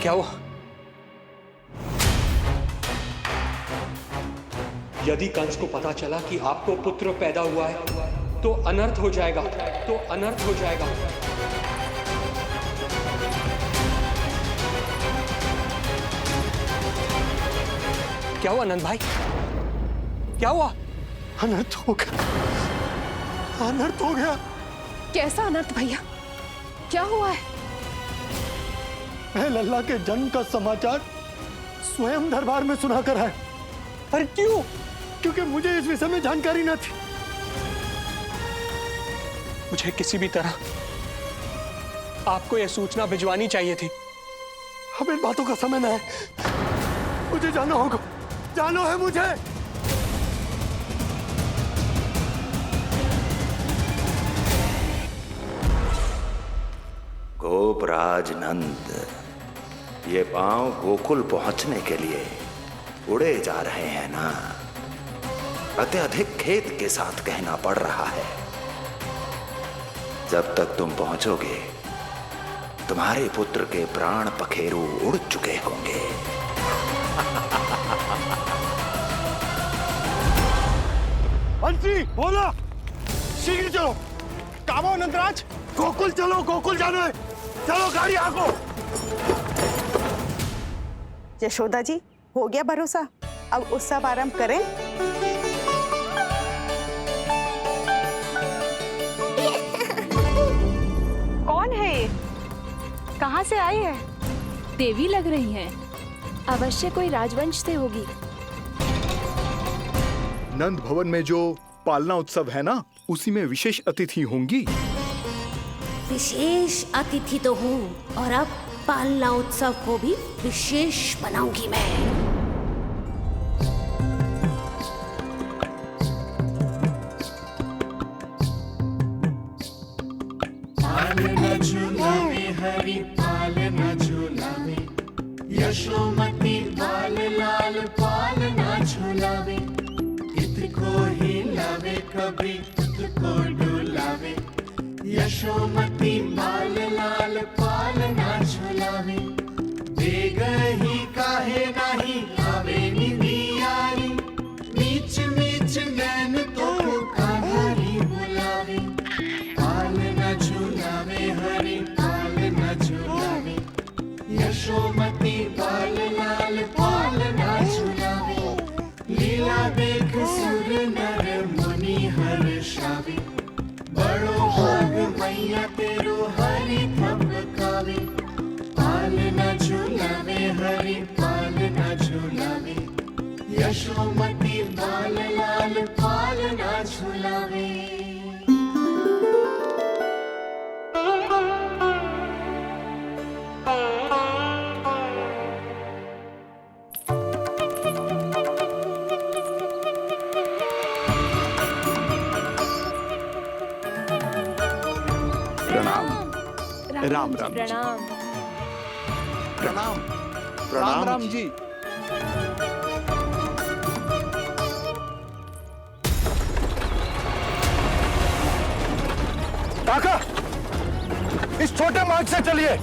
क्या हुआ? यदि कंस को पता चला कि आपको पुत्र पैदा हुआ है तो अनर्थ हो जाएगा, तो अनर्थ हो जाएगा। क्या हुआ नंद भाई? क्या हुआ? अनर्थ हो गया, अनर्थ हो गया। कैसा अनर्थ भैया? क्या हुआ है? मैं लल्ला के जन्म का समाचार स्वयं दरबार में सुना कर आया। अरे क्यों? क्योंकि मुझे इस विषय में जानकारी न थी। मुझे किसी भी तरह आपको यह सूचना भिजवानी चाहिए थी। अब इन बातों का समय न है, मुझे जाना होगा, जाना है मुझे। गोपराज नंद, ये पांव गोकुल पहुंचने के लिए उड़े जा रहे हैं ना, अत्यधिक खेद के साथ कहना पड़ रहा है। जब तक तुम पहुंचोगे तुम्हारे पुत्र के प्राण पखेरु उड़ चुके होंगे। बंसी बोला, शीघ्र चलो। काबो नंदराज, गोकुल चलो, गोकुल जाना है। चलो गाड़ी आगो। यशोदा जी, हो गया भरोसा, अब उत्सव आरंभ करें। कौन है ये? कहाँ से आई है? देवी लग रही हैं। अवश्य कोई राजवंश से होगी। नंद भवन में जो पालना उत्सव है ना, उसी में विशेष अतिथि होंगी। विशेष अतिथि तो हूँ, और अब पालना उत्सव को भी विशेष बनाऊंगी मैं। पालना झूलावे हरि पालना झूलावे, यशोमती बाल लाल पालना झूलावे। इत को हिलावे कभी तुत को डुलावे, यशोमती बाल लाल पालना झूलावे। बेगही काहे नाही आवे निदियारी, मीच मीच नैन तो कान्हारी बुलावे। पालना झूलावे हरि पालना झूलावे, यशोमती बाल लाल पालना झूलावे। लीला देख सुर नर मुनि हर्षावे, बड़ो भाग मैया तेरो हरि थपकावे। पालना झूलावे हरि पालना झूलावे, यशोमती बाल लाल पालना झूलावे। राम राम जी। प्रणाम। प्रणाम प्रणाम राम जी। काका, इस छोटे मार्ग से चलिए।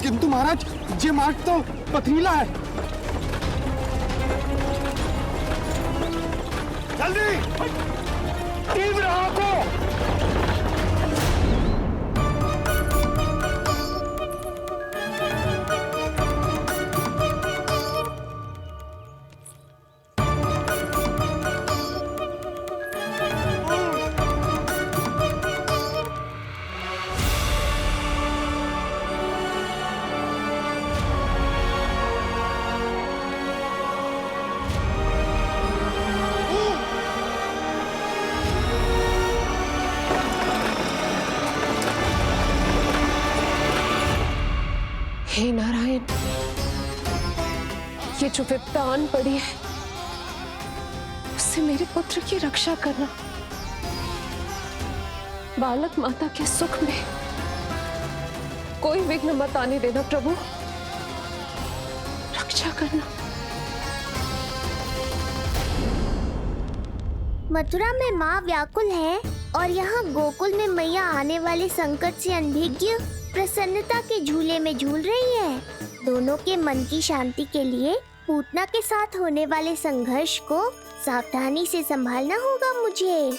किंतु महाराज, ये मार्ग तो पथरीला है। जल्दी तीव्र आंखों। हे नारायण, ये जो विपदा आन पड़ी है, उससे मेरे पुत्र की रक्षा करना। बालक माता के सुख में कोई विघ्न मत आने देना प्रभु, रक्षा करना। मथुरा में माँ व्याकुल है और यहाँ गोकुल में मैया आने वाले संकट से अनभिज्ञ प्रसन्नता के झूले में झूल रही है। दोनों के मन की शांति के लिए पूतना के साथ होने वाले संघर्ष को सावधानी से संभालना होगा मुझे।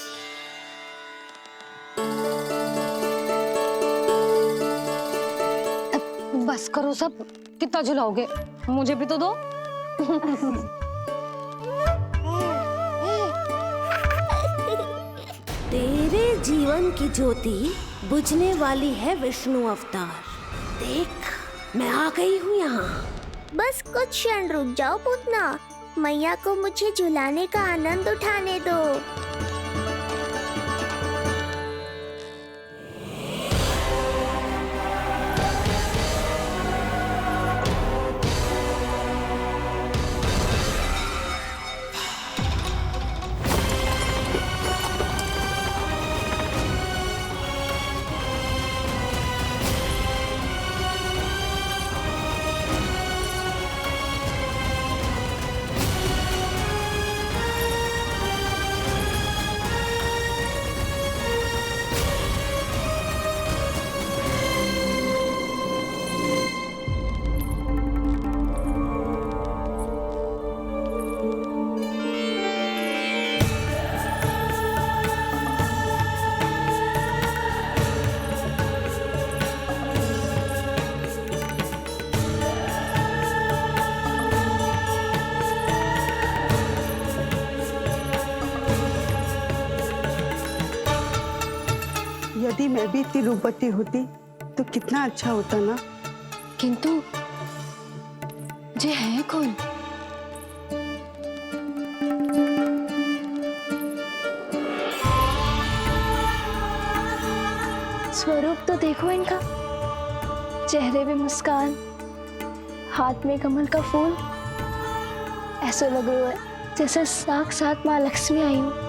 बस करो सब, कितना झुलाओगे? मुझे भी तो दो। तेरे जीवन की ज्योति बुझने वाली है विष्णु अवतार। देख, मैं आ गई हूँ यहाँ। बस कुछ क्षण रुक जाओ पूतना, मैया को मुझे झुलाने का आनंद उठाने दो। यदि मैं भी इतनी रूपवती होती तो कितना अच्छा होता ना। किंतु जे है कौन? स्वरूप तो देखो इनका, चेहरे पे मुस्कान, हाथ में कमल का फूल। ऐसा लग रहा है जैसे साक्षात माँ लक्ष्मी आई हूँ।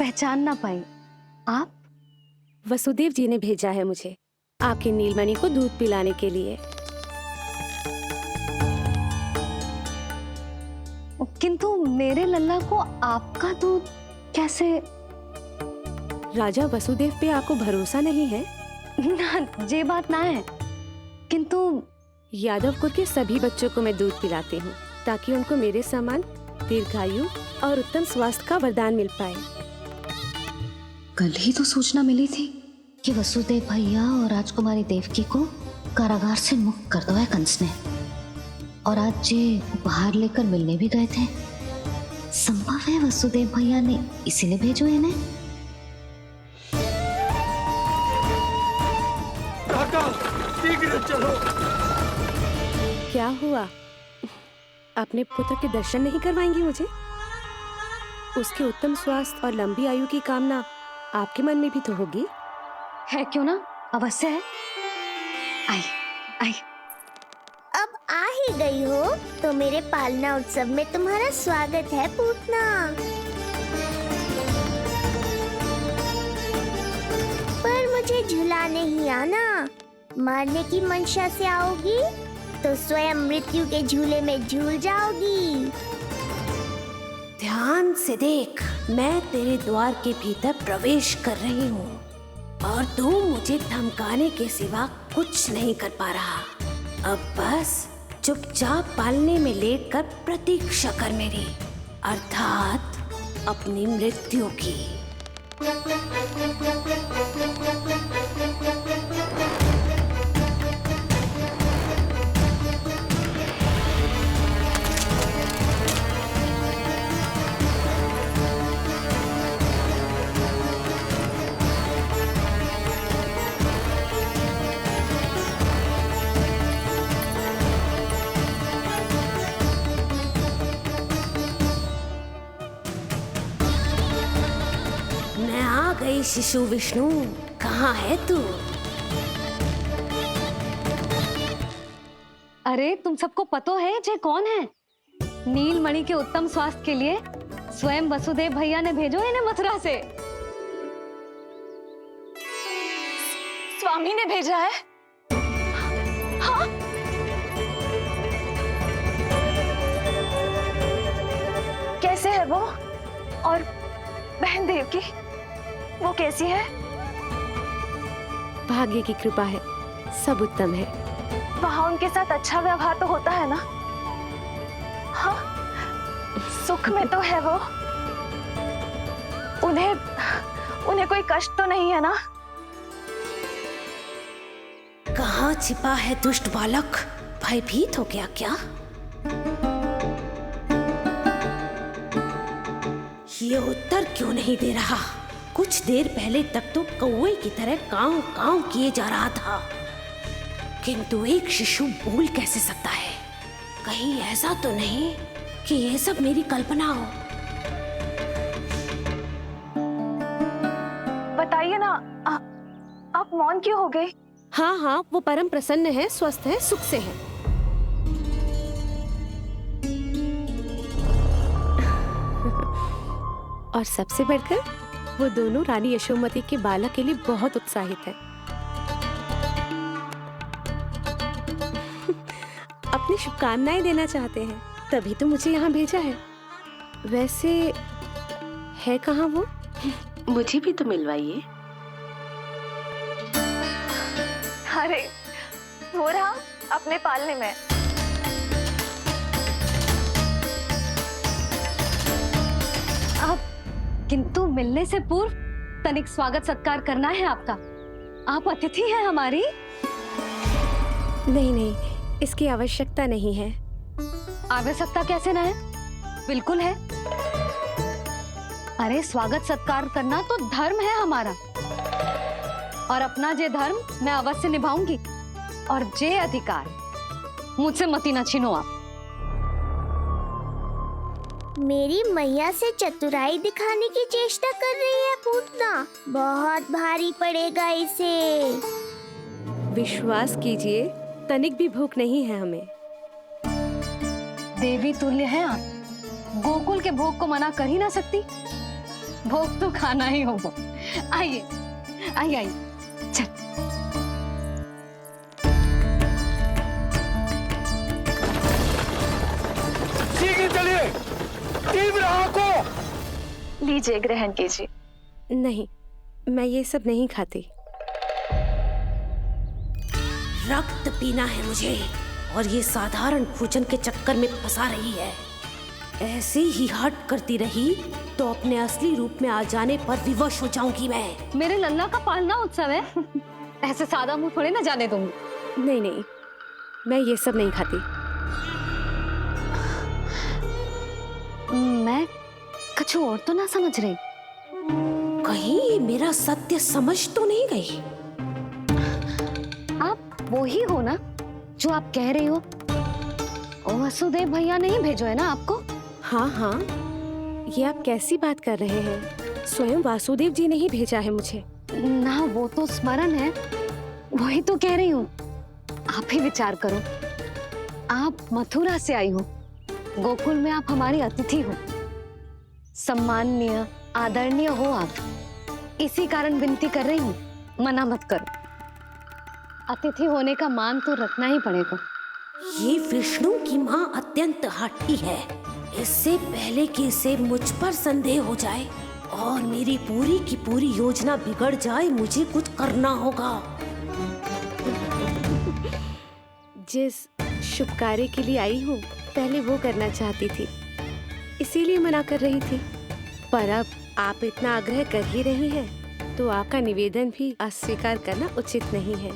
पहचान ना पाई। आप? वसुदेव जी ने भेजा है मुझे आपकी नीलमणि को दूध पिलाने के लिए। किंतु मेरे लल्ला को आपका दूध कैसे? राजा वसुदेव पे आपको भरोसा नहीं है? ना, ये बात ना है। किंतु यादव कुल के सभी बच्चों को मैं दूध पिलाती हूँ ताकि उनको मेरे समान दीर्घायु और उत्तम स्वास्थ्य का वरदान मिल पाए। कल ही तो सूचना मिली थी कि वसुदेव भैया और राजकुमारी देवकी को कारागार से मुक्त कर दो है कंस ने, और आज ये उपहार लेकर मिलने भी गए थे। संभव है वसुदेव भैया ने इसीलिए भेजो इन्हें। शीघ्र चलो। क्या हुआ? अपने पुत्र के दर्शन नहीं करवाएंगी मुझे? उसके उत्तम स्वास्थ्य और लंबी आयु की कामना आपके मन में भी तो होगी। है क्यों ना, अवश्य है। आई आई। अब आ ही गई हो तो मेरे पालना उत्सव में तुम्हारा स्वागत है पूतना। पर मुझे झुलाने ही आना। मारने की मंशा से आओगी तो स्वयं मृत्यु के झूले में झूल जाओगी। ध्यान से देख, मैं तेरे द्वार के भीतर प्रवेश कर रही हूँ और तू मुझे धमकाने के सिवा कुछ नहीं कर पा रहा। अब बस चुपचाप पालने में लेटकर प्रतीक्षा कर मेरी, अर्थात अपनी मृत्यु की। हे शिशु विष्णु, कहाँ है तू? अरे तुम सबको पतो है जे कौन है? नीलमणि के उत्तम स्वास्थ्य के लिए स्वयं वसुदेव भैया ने भेजो इन्हें मथुरा से। स्वामी ने भेजा है? हाँ? कैसे है वो? और बहन देवकी, वो कैसी है? भाग्य की कृपा है, सब उत्तम है। वहाँ उनके साथ अच्छा व्यवहार तो होता है ना? हाँ, सुख में तो है वो। उन्हें कोई कष्ट तो नहीं है ना? कहाँ छिपा है दुष्ट बालक? भयभीत हो गया क्या? ये उत्तर क्यों नहीं दे रहा? कुछ देर पहले तक तो कौवे की तरह कांव कांव किए जा रहा था, किंतु एक शिशु बोल कैसे सकता है? कहीं ऐसा तो नहीं कि ये सब मेरी कल्पना हो? बताइए ना, आप मौन क्यों हो गए? हाँ हाँ, वो परम प्रसन्न है, स्वस्थ है, सुख से है। और सबसे बढ़कर वो दोनों रानी यशोमती के बालक के लिए बहुत उत्साहित है। अपनी शुभकामनाएं देना चाहते हैं, तभी तो मुझे यहाँ भेजा है। वैसे है कहाँ वो? मुझे भी तो मिलवाइए। अरे वो रहा अपने पालने में। किंतु मिलने से पूर्व तनिक स्वागत सत्कार करना है आपका। आप अतिथि हैं हमारी। नहीं नहीं, इसकी आवश्यकता नहीं है। आवश्यकता कैसे ना है? बिल्कुल है। अरे स्वागत सत्कार करना तो धर्म है हमारा, और अपना जे धर्म मैं अवश्य निभाऊंगी, और जे अधिकार मुझसे मती न छीनो आप। मेरी मैया से चतुराई दिखाने की चेष्टा कर रही है पूतना। बहुत भारी पड़ेगा इसे। विश्वास कीजिए, तनिक भी भूख नहीं है हमें। देवी तुल्य है आप, गोकुल के भोग को मना कर ही ना सकती। भोग तो खाना ही होगा। आइए आइए आइए, चल। शीघ्र चलिए, तीव्र आंखों। लीजिए, ग्रहण कीजिए। नहीं, मैं ये सब नहीं खाती। रक्त पीना है मुझे, और ये साधारण भोजन के चक्कर में फंसा रही है। ऐसे ही हट करती रही तो अपने असली रूप में आ जाने पर विवश हो जाऊंगी मैं। मेरे लल्ला का पालना उत्सव है, ऐसे सादा मुंह थोड़े ना जाने दूंगी। नहीं नहीं, मैं ये सब नहीं खाती। मैं कुछ और तो ना समझ रही। कहीं ये मेरा सत्य समझ तो नहीं गई? आप वो ही हो ना जो आप कह रही हो? वसुदेव भैया नहीं भेजो है ना आपको? हाँ हाँ, ये आप कैसी बात कर रहे हैं? स्वयं वासुदेव जी ने ही भेजा है मुझे। ना वो तो स्मरण है, वही तो कह रही हूँ। आप ही विचार करो, आप मथुरा से आई हो, गोकुल में आप हमारी अतिथि हो, सम्माननीय आदरणीय हो आप। इसी कारण विनती कर रही हूँ, मना मत करो। अतिथि होने का मान तो रखना ही पड़ेगा। ये विष्णु की माँ अत्यंत हठी है। इससे पहले कि इसे मुझ पर संदेह हो जाए और मेरी पूरी की पूरी योजना बिगड़ जाए, मुझे कुछ करना होगा। जिस शुभ कार्य के लिए आई हूँ, पहले वो करना चाहती थी, इसीलिए मना कर रही थी। पर अब आप इतना आग्रह कर ही रही हैं, तो आपका निवेदन भी अस्वीकार करना उचित नहीं है।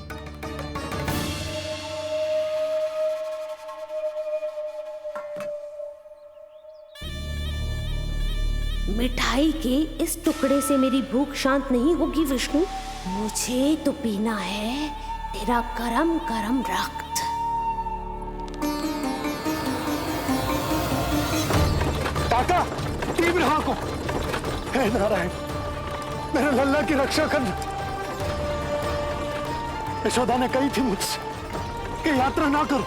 मिठाई के इस टुकड़े से मेरी भूख शांत नहीं होगी विष्णु। मुझे तो पीना है तेरा गरम गरम रक्त। काका, तीव्र हाँ को। हे नारायण, मेरे लल्ला की रक्षा करना। यशोदा ने कही थी मुझसे कि यात्रा ना करो,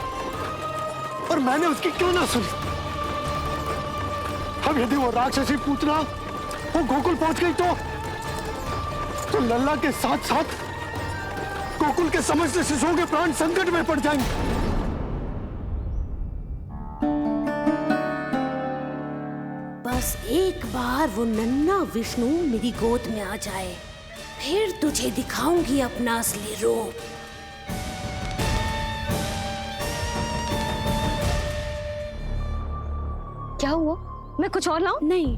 और मैंने उसकी क्यों ना सुनी। अब यदि वो राक्षसी पूतना वो गोकुल पहुंच गई तो लल्ला के साथ साथ गोकुल के समस्त शिशुओं के प्राण संकट में पड़ जाएंगे। बस एक बार वो नन्हा विष्णु मेरी गोद में आ जाए, फिर तुझे दिखाऊंगी अपना असली रूप। क्या हुआ? मैं कुछ और लाऊं? नहीं,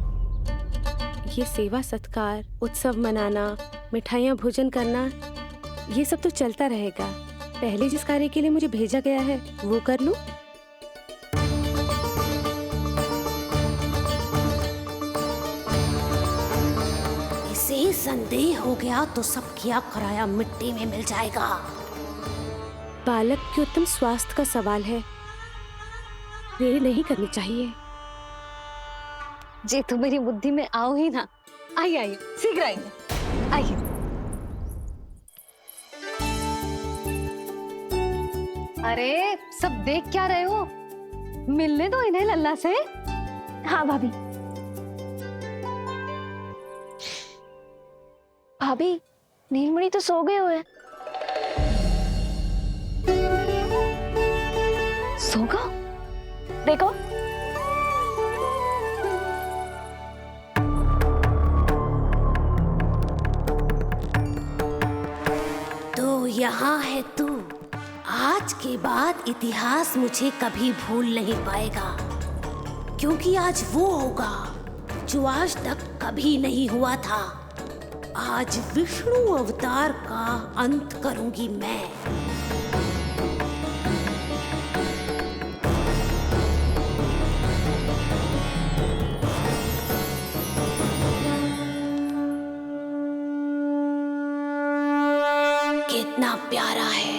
ये सेवा सत्कार, उत्सव मनाना, मिठाइयाँ भोजन करना, ये सब तो चलता रहेगा। पहले जिस कार्य के लिए मुझे भेजा गया है वो कर लूं। इसे संदेह हो गया तो सब किया कराया मिट्टी में मिल जाएगा। बालक के उत्तम स्वास्थ्य का सवाल है, देरी नहीं करनी चाहिए। जे तो मेरी बुद्धि में आओ ही ना। आइए आइए, शीघ्र आइए, आइए। अरे सब देख क्या रहे हो? मिलने दो इन्हें लल्ला से। हाँ भाभी। भाभी, नीलमणि तो सो गए हुए। सो गो? देखो। तो यहाँ है तू। आज के बाद इतिहास मुझे कभी भूल नहीं पाएगा, क्योंकि आज वो होगा जो आज तक कभी नहीं हुआ था। आज विष्णु अवतार का अंत करूंगी मैं। कितना प्यारा है।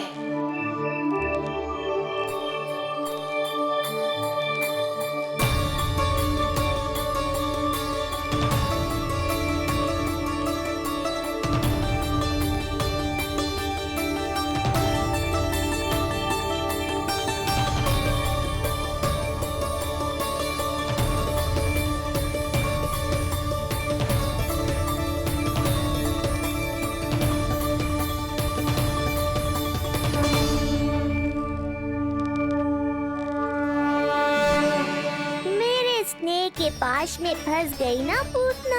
के पास में फंस गई ना पूतना।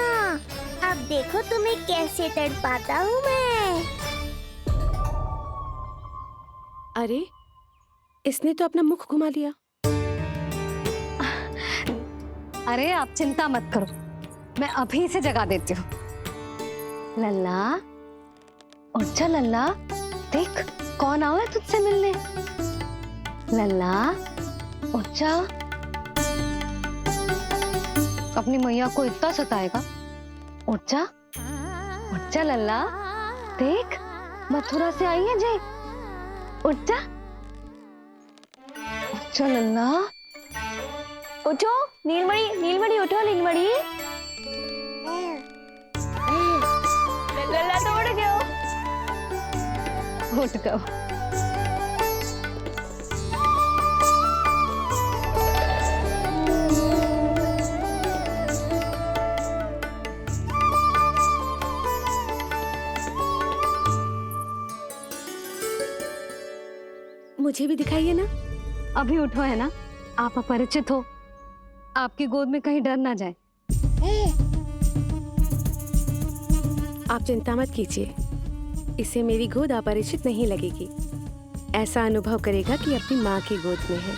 अब देखो तुम्हें कैसे तड़पाता हूँ मैं। अरे, इसने तो अपना मुख घुमा लिया। अरे आप चिंता मत करो, मैं अभी से जगा देती हूँ। लल्ला, उठ जा लल्ला, देख कौन आया है तुझसे मिलने। लल्ला, उठ जा। अपनी मैया को इतना सताएगा? उठ जा लल्ला, देख मथुरा से आई है जय। उठ जा लल्ला। उठो नीलमणि, नीलमणि उठो नीलमणि। लल्ला तो उठ गयो। उठ गयो। मुझे भी दिखाइए ना। अभी उठो है ना, आप अपरिचित हो, आपकी गोद में कहीं डर ना जाए। आप चिंता मत कीजिए, इसे मेरी गोद अपरिचित नहीं लगेगी। ऐसा अनुभव करेगा कि अपनी माँ की गोद में है।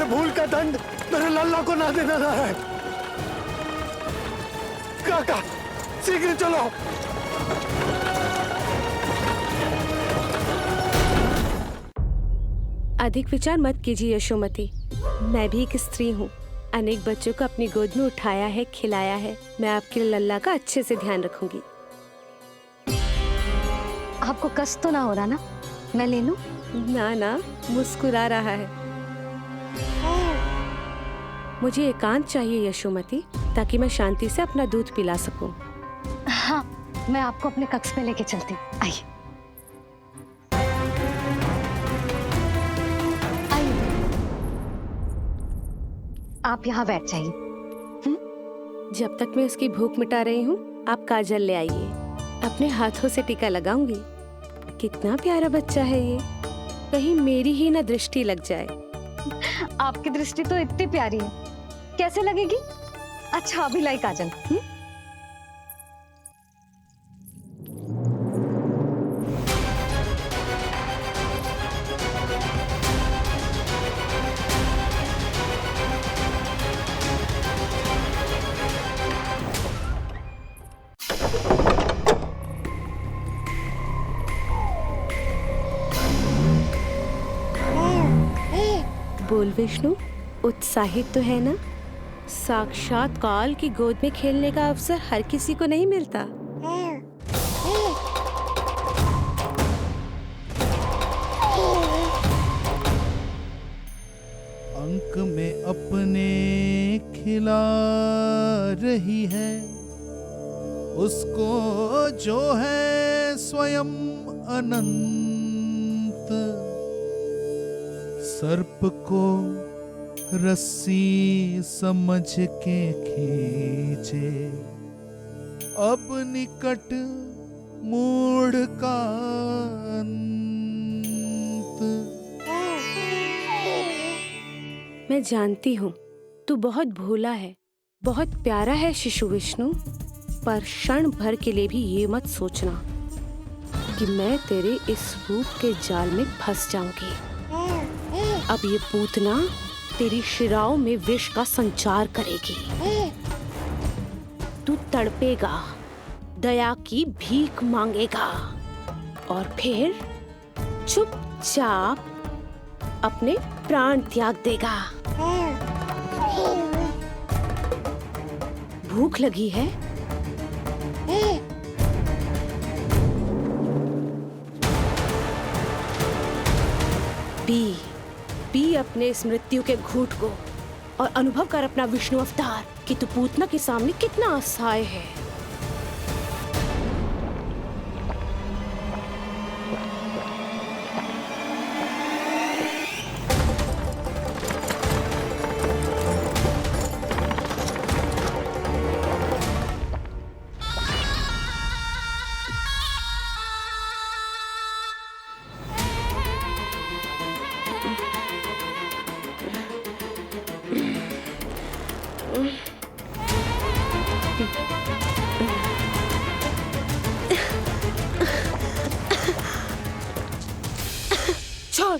भूल का दंड मेरे लल्ला को ना देना ना है। काका, शीघ्र चलो। अधिक विचार मत कीजिए यशोमती। मैं भी एक स्त्री हूँ, अनेक बच्चों को अपनी गोद में उठाया है, खिलाया है। मैं आपके लल्ला का अच्छे से ध्यान रखूंगी। आपको कष्ट तो ना हो रहा ना? मैं ले लूं? ना ना, मुस्कुरा रहा है। मुझे एकांत चाहिए यशोमती, ताकि मैं शांति से अपना दूध पिला सकूं। हाँ, मैं आपको अपने कक्ष में लेके चलती हूँ। आइए। आप यहाँ बैठ जाइए। जब तक मैं उसकी भूख मिटा रही हूँ, आप काजल ले आइए। अपने हाथों से टीका लगाऊंगी। कितना प्यारा बच्चा है ये, कहीं मेरी ही ना दृष्टि लग जाए। आपकी दृष्टि तो इतनी प्यारी है, कैसे लगेगी? अच्छा अभी लाई काजल। बोल विष्णु, उत्साहित तो है ना? साक्षात काल की गोद में खेलने का अवसर हर किसी को नहीं मिलता। अंक में अपने खिला रही है, उसको जो है स्वयं अनंत। सर्प को रस्सी समझ के खींचे, अब निकट मूढ़ का अंत। मैं जानती हूँ तू बहुत भोला है, बहुत प्यारा है शिशु विष्णु, पर क्षण भर के लिए भी ये मत सोचना कि मैं तेरे इस रूप के जाल में फंस जाऊंगी। अब ये पूतना तेरी शिराओं में विष का संचार करेगी। तू तड़पेगा, दया की भीख मांगेगा और फिर चुपचाप अपने प्राण त्याग देगा। भूख लगी है? पी अपने इस मृत्यु के घूंट को और अनुभव कर अपना विष्णु अवतार कि तू पूतना के सामने कितना असहाय है। छोड़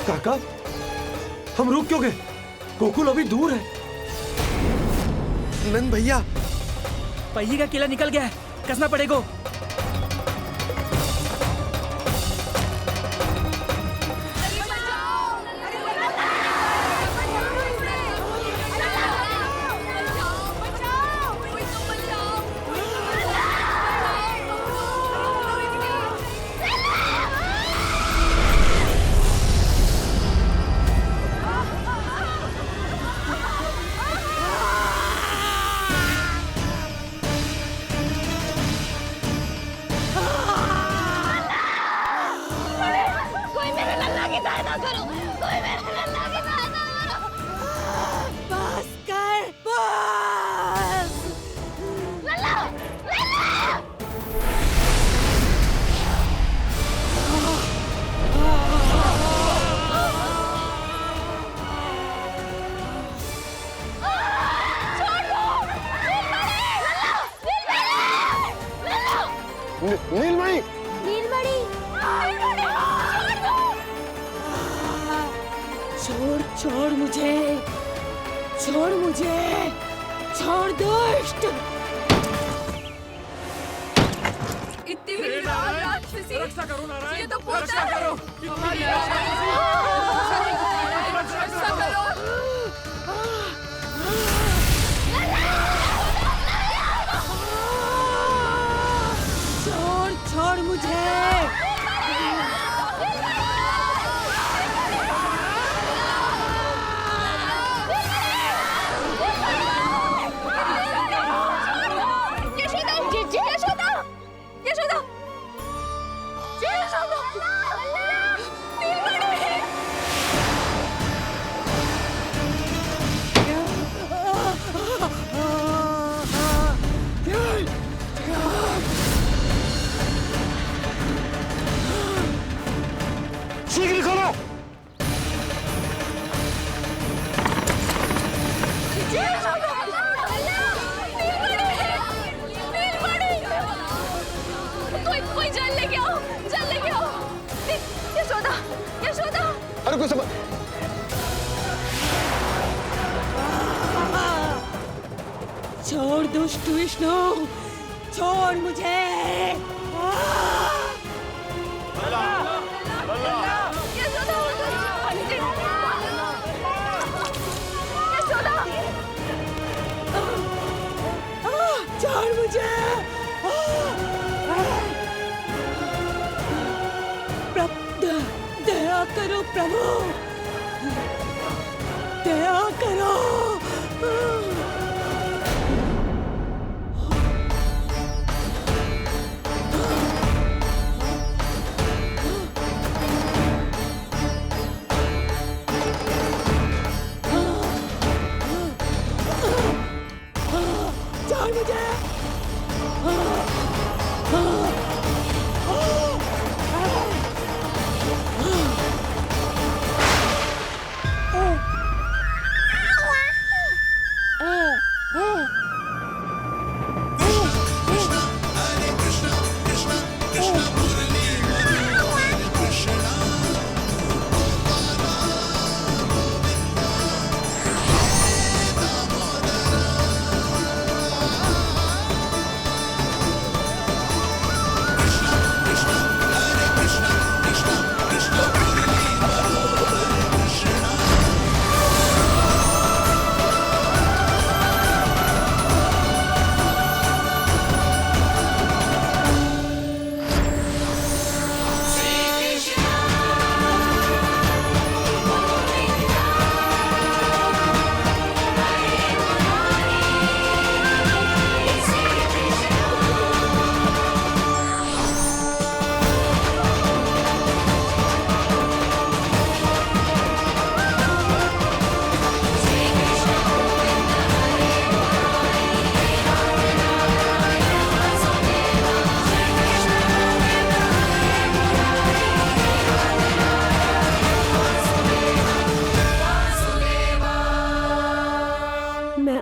काका, हम रुक क्यों गए? गोकुल अभी दूर है। नंद भैया, पहिए का किला निकल गया है, कसना पड़ेगा। नीलमणि, नीलमणि, छोड़ छोड़ मुझे, छोड़ मुझे, छोड़ दुष्ट। इतनी राक्षसी, रक्षा करो नारायण, ये तो पोता रक्षा है। करो। हमारी रक्षा करो। छोड़ छोड़ मुझे। शीघ्र करो। कोई जल लेके आओ, जल लेके आओ। यशोदा, यशोदा। अरे कोई समझ। छोड़ दुष्ट विष्णु, छोड़ मुझे। छोड़ मुझे। दया करो प्रभु, दया करो। छोड़ मुझे।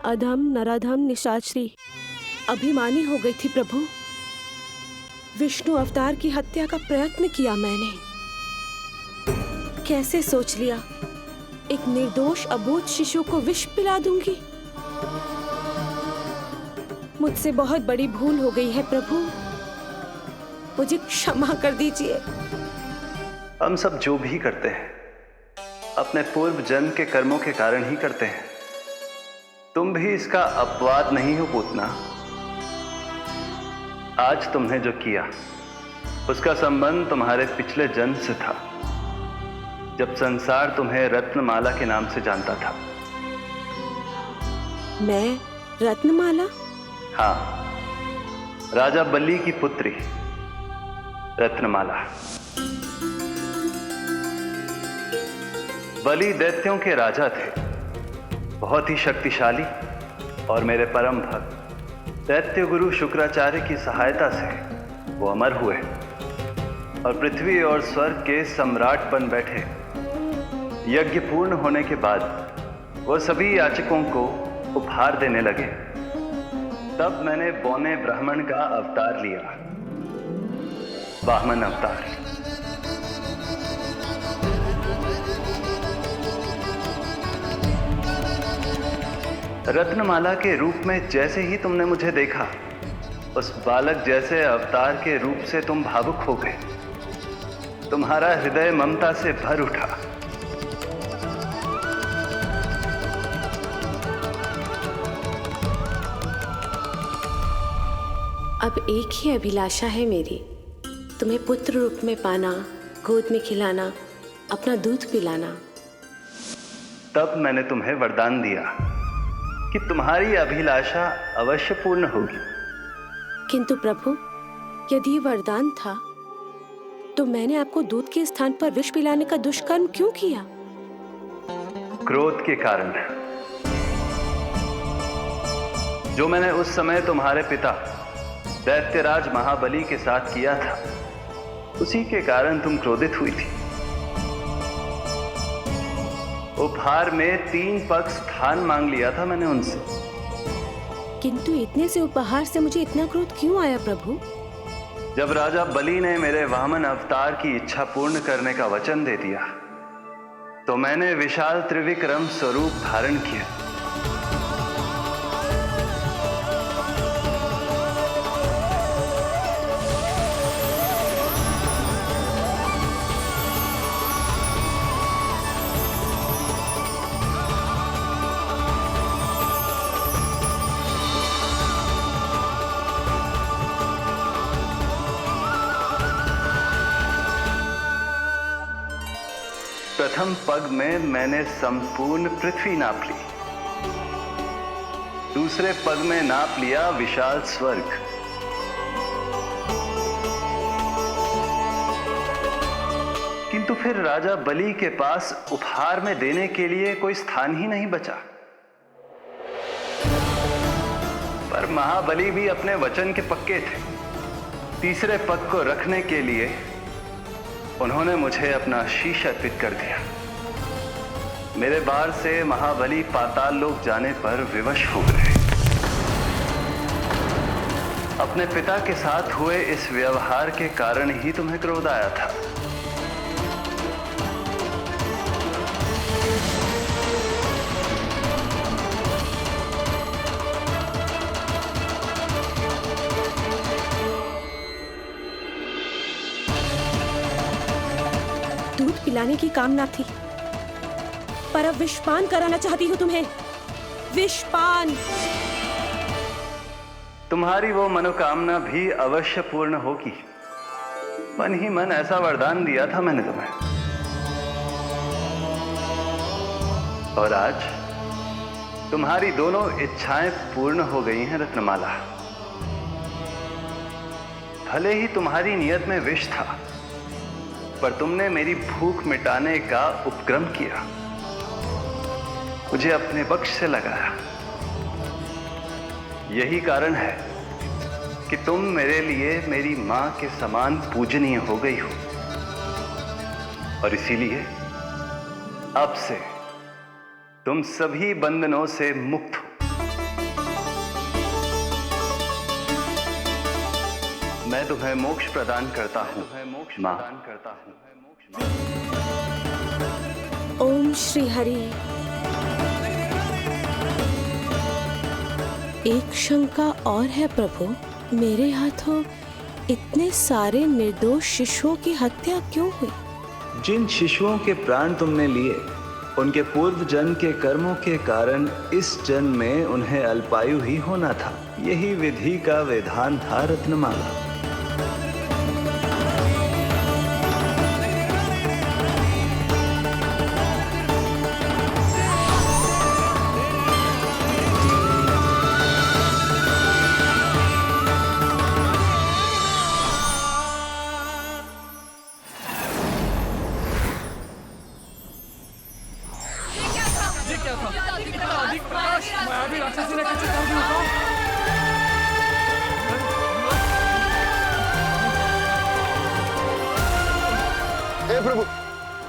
अधम नराधम निशाचरी अभिमानी हो गई थी प्रभु। विष्णु अवतार की हत्या का प्रयत्न किया मैंने। कैसे सोच लिया एक निर्दोष अबोध शिशु को विष पिला दूंगी। मुझसे बहुत बड़ी भूल हो गई है प्रभु, मुझे क्षमा कर दीजिए। हम सब जो भी करते हैं अपने पूर्व जन्म के कर्मों के कारण ही करते हैं। तुम भी इसका अपवाद नहीं हो पूतना। आज तुमने जो किया उसका संबंध तुम्हारे पिछले जन्म से था, जब संसार तुम्हें रत्नमाला के नाम से जानता था। मैं रत्नमाला? हाँ, राजा बलि की पुत्री रत्नमाला। बलि दैत्यों के राजा थे, बहुत ही शक्तिशाली, और मेरे परम भक्त दैत्य गुरु शुक्राचार्य की सहायता से वो अमर हुए और पृथ्वी और स्वर्ग के सम्राट बन बैठे। यज्ञ पूर्ण होने के बाद वो सभी याचकों को उपहार देने लगे। तब मैंने बौने ब्राह्मण का अवतार लिया, वामन अवतार। रत्नमाला के रूप में जैसे ही तुमने मुझे देखा, उस बालक जैसे अवतार के रूप से तुम भावुक हो गए। तुम्हारा हृदय ममता से भर उठा। अब एक ही अभिलाषा है मेरी, तुम्हें पुत्र रूप में पाना, गोद में खिलाना, अपना दूध पिलाना। तब मैंने तुम्हें वरदान दिया कि तुम्हारी अभिलाषा अवश्य पूर्ण होगी। किंतु प्रभु, यदि ये वरदान था तो मैंने आपको दूध के स्थान पर विष पिलाने का दुष्कर्म क्यों किया? क्रोध के कारण, जो मैंने उस समय तुम्हारे पिता दैत्यराज महाबली के साथ किया था, उसी के कारण तुम क्रोधित हुई थी। उपहार में 3 पग स्थान मांग लिया था मैंने उनसे। किंतु इतने से उपहार से मुझे इतना क्रोध क्यों आया प्रभु? जब राजा बलि ने मेरे वामन अवतार की इच्छा पूर्ण करने का वचन दे दिया, तो मैंने विशाल त्रिविक्रम स्वरूप धारण किया। प्रथम पग में मैंने संपूर्ण पृथ्वी नाप ली, दूसरे पग में नाप लिया विशाल स्वर्ग, किंतु फिर राजा बलि के पास उपहार में देने के लिए कोई स्थान ही नहीं बचा। पर महाबली भी अपने वचन के पक्के थे। तीसरे पग को रखने के लिए उन्होंने मुझे अपना शीश अर्पित कर दिया। मेरे बार से महाबली पाताल लोक जाने पर विवश हो गए। अपने पिता के साथ हुए इस व्यवहार के कारण ही तुम्हें क्रोध आया था। दूध पिलाने की कामना थी, पर अब विषपान कराना चाहती हूँ तुम्हें। विषपान। तुम्हारी वो मनोकामना भी अवश्य पूर्ण होगी। मन ही मन ऐसा वरदान दिया था मैंने तुम्हें। और आज तुम्हारी दोनों इच्छाएं पूर्ण हो गई हैं रत्नमाला। भले ही तुम्हारी नियत में विष था, पर तुमने मेरी भूख मिटाने का उपक्रम किया, मुझे अपने बक्ष से लगाया। यही कारण है कि तुम मेरे लिए मेरी मां के समान पूजनीय हो गई हो, और इसीलिए अब से तुम सभी बंधनों से मुक्त हो। मैं तुम्हें मोक्ष प्रदान करता हूं मां। ओम श्री हरि। एक शंका और है प्रभु, मेरे हाथों इतने सारे निर्दोष शिशुओं की हत्या क्यों हुई? जिन शिशुओं के प्राण तुमने लिए, उनके पूर्व जन्म के कर्मों के कारण इस जन्म में उन्हें अल्पायु ही होना था। यही विधि का विधान था रत्नमाला।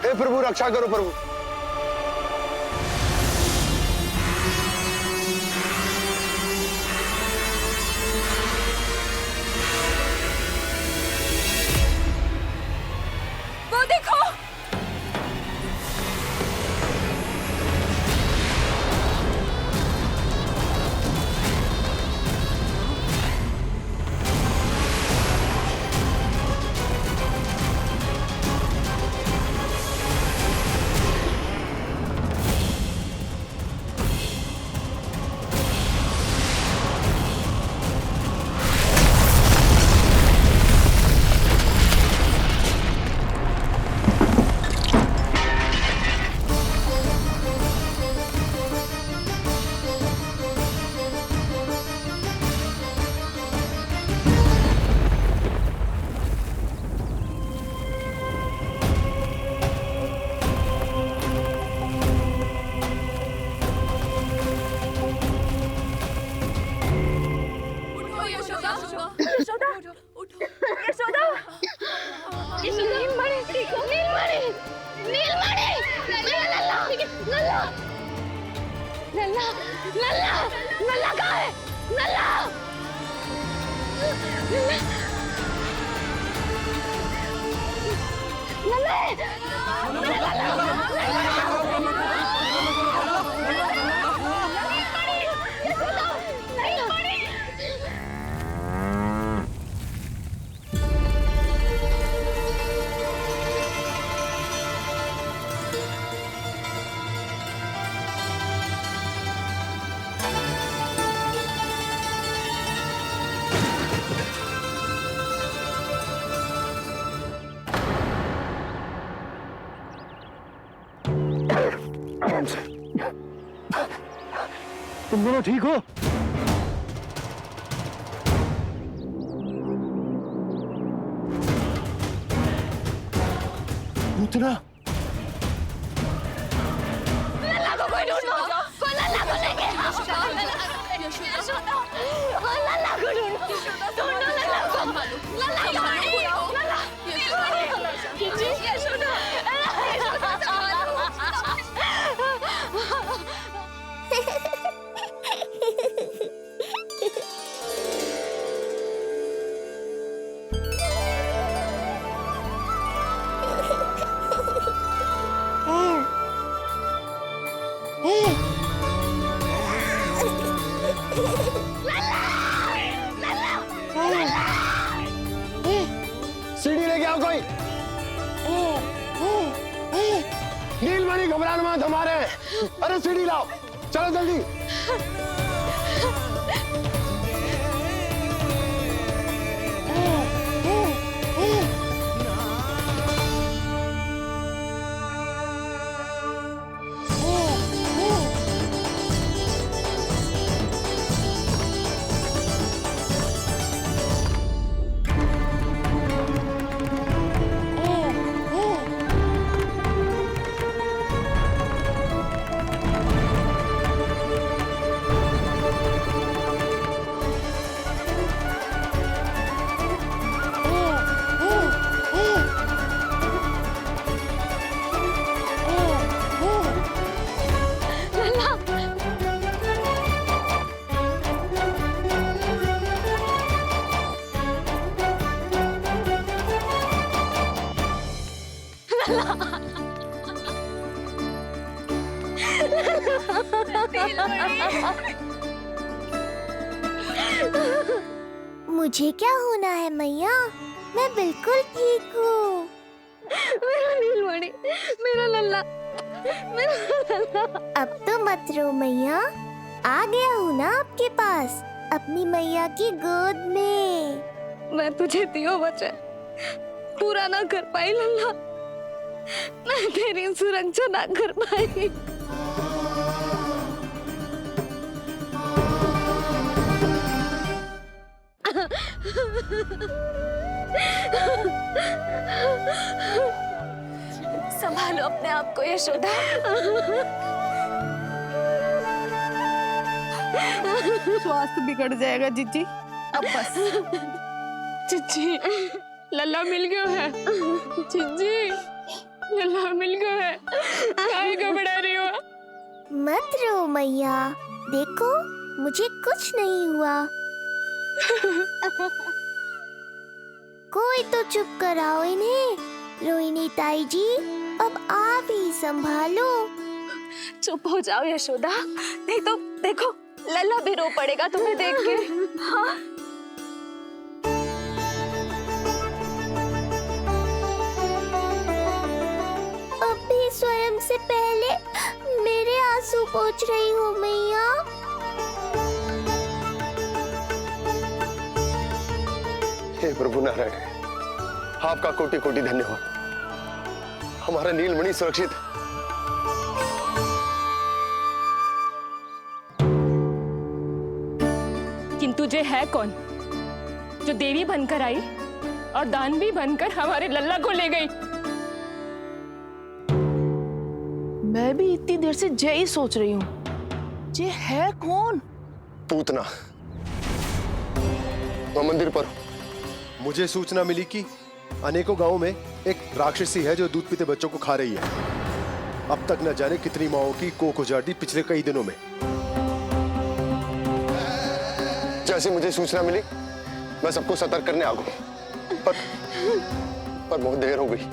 हे प्रभु रक्षा करो प्रभु। वो देखो, तुम दोनों ठीक हो? पूतना लल्ला को कोई ढूंढो, कोई लल्ला को लेके आओ। लल्ला को ढूंढो, ढूंढो लल्ला को। लल्ला सीढ़ी लेके आओ कोई। नीलमणि घबराना मत, हमारे। अरे सीढ़ी लाओ, चलो जल्दी। मुझे क्या होना है मैया, मैं बिल्कुल ठीक हूँ। मेरा नीलमणि, मेरा लल्ला, मेरा लल्ला। अब तो मत रो मैया, आ गया हूँ ना आपके पास, अपनी मैया की गोद में। मैं तुझे दियो वचन पूरा ना कर पाई लल्ला, मैं तेरी सुरक्षा ना कर पाई। संभालो अपने आप को यशोदा। स्वास्थ्य बिगड़ जाएगा जीजी, अब बस। चिच्ची, लल्ला मिल गयो है। चिच्ची, लल्ला मिल गयो है। काहे घबरा रही हो? मत रो मैया, देखो मुझे कुछ नहीं हुआ। कोई तो चुप कराओ इन्हें। रोहिणी ताई जी, अब आप ही संभालो। चुप हो जाओ यशोदा, नहीं तो देखो लल्ला भी रो पड़ेगा तुम्हें देख के। हाँ? अब भी स्वयं से पहले मेरे आंसू पोंछ रही हो मैया। हे प्रभु नारायण, आपका कोटि कोटि धन्यवाद। हमारा नीलमणि सुरक्षित है। किंतु जे है कौन जो देवी बनकर आई और दानवी बनकर हमारे लल्ला को ले गई? मैं भी इतनी देर से जय ही सोच रही हूँ, जे है कौन? पूतना। तो मंदिर पर मुझे सूचना मिली कि अनेकों गांवों में एक राक्षसी है जो दूध पीते बच्चों को खा रही है। अब तक न जाने कितनी माओं की कोख उजाड़ दी पिछले कई दिनों में। जैसे मुझे सूचना मिली मैं सबको सतर्क करने आ गया, पर बहुत देर हो गई।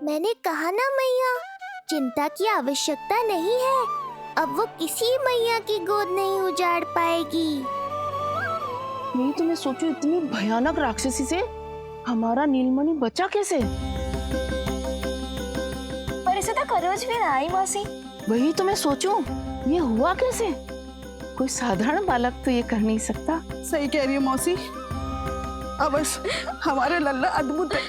मैंने कहा ना मैया, चिंता की आवश्यकता नहीं है। अब वो किसी मैया की गोद नहीं उजाड़ पाएगी। नहीं तो मैं सोचू, इतनी भयानक राक्षसी से हमारा नीलमणि बचा कैसे? पर इसे तो करोज भी ना आई मौसी। वही तो मैं सोचूं, ये हुआ कैसे? कोई साधारण बालक तो ये कर नहीं सकता। सही कह रही है मौसी, अवश्य हमारे लल्ला अद्भुत है।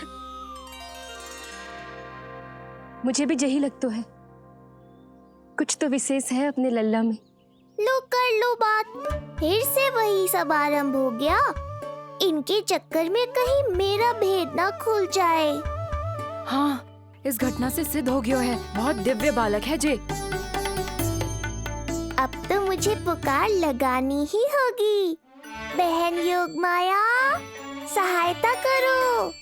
मुझे भी यही लगता है, कुछ तो विशेष है अपने लल्ला में। लो कर लो बात, फिर से वही सब आरंभ हो गया। इनके चक्कर में कहीं मेरा भेद ना खुल जाए। हाँ, इस घटना से सिद्ध हो गया है, बहुत दिव्य बालक है जे। अब तो मुझे पुकार लगानी ही होगी। बहन योगमाया, सहायता करो।